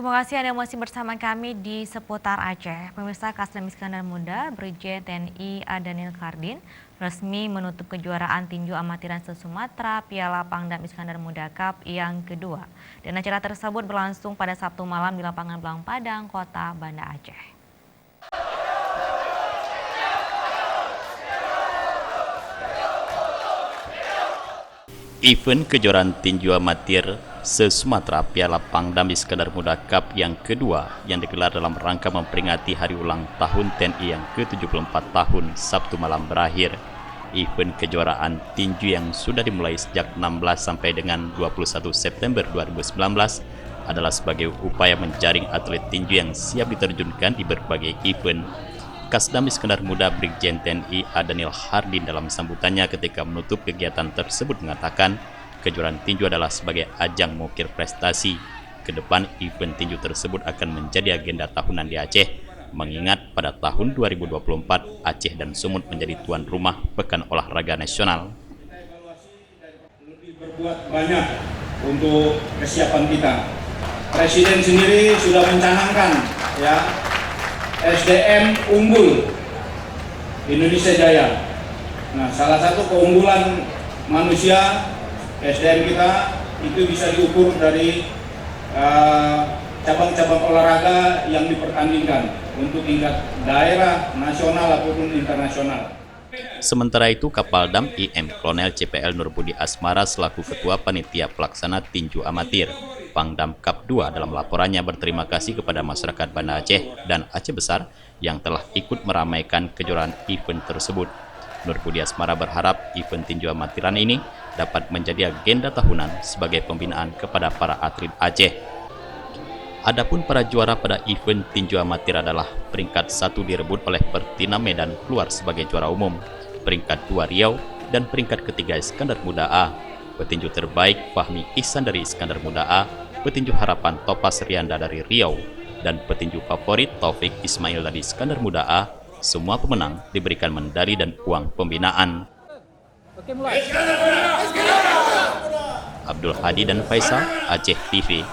terima kasih Anda masih bersama kami di seputar Aceh. Pemirsa, Kasdam Iskandar Muda, Brigjen TNI Adanil Khardin resmi menutup kejuaraan tinju amatiran se-Sumatera Piala Pangdam Iskandar Muda Cup yang kedua. Dan acara tersebut berlangsung pada Sabtu malam di lapangan Belang Padang, Kota Banda Aceh. Event kejuaraan tinju amatir se-Sumatera Piala Pangdam Iskandar Muda Cup yang kedua yang digelar dalam rangka memperingati hari ulang tahun TNI yang ke-74 tahun Sabtu malam berakhir. Event kejuaraan tinju yang sudah dimulai sejak 16 sampai dengan 21 September 2019 adalah sebagai upaya menjaring atlet tinju yang siap diterjunkan di berbagai event. Kasdam Iskandar Muda Brigjen TNI Adanil Khardin dalam sambutannya ketika menutup kegiatan tersebut mengatakan kejuaraan tinju adalah sebagai ajang mengukir prestasi. Kedepan event tinju tersebut akan menjadi agenda tahunan di Aceh, mengingat pada tahun 2024 Aceh dan Sumut menjadi tuan rumah Pekan Olahraga Nasional. Lebih berbuat banyak untuk kesiapan kita. Presiden sendiri sudah mencanangkan SDM unggul Indonesia Jaya. Nah, salah satu keunggulan manusia SDM kita itu bisa diukur dari cabang-cabang olahraga yang dipertandingkan untuk tingkat daerah, nasional ataupun internasional. Sementara itu, Kapaldam IM Kolonel CPL Nurbudi Asmara selaku Ketua Panitia Pelaksana Tinju Amatir Pangdam Cup 2 dalam laporannya berterima kasih kepada masyarakat Banda Aceh dan Aceh Besar yang telah ikut meramaikan kejuaraan event tersebut. Nurbudi Asmara berharap event tinju amatiran ini dapat menjadi agenda tahunan sebagai pembinaan kepada para atlet Aceh. Adapun para juara pada event tinju amatir adalah peringkat 1 direbut oleh Pertina Medan keluar sebagai juara umum, peringkat 2 Riau, dan peringkat ketiga Iskandar Muda A. Petinju terbaik Fahmi Ihsan dari Iskandar Muda A, petinju harapan Topas Rianda dari Riau, dan petinju favorit Taufik Ismail dari Iskandar Muda A. Semua pemenang diberikan medali dan uang pembinaan. Abdul Hadi dan Faisal, Aceh TV.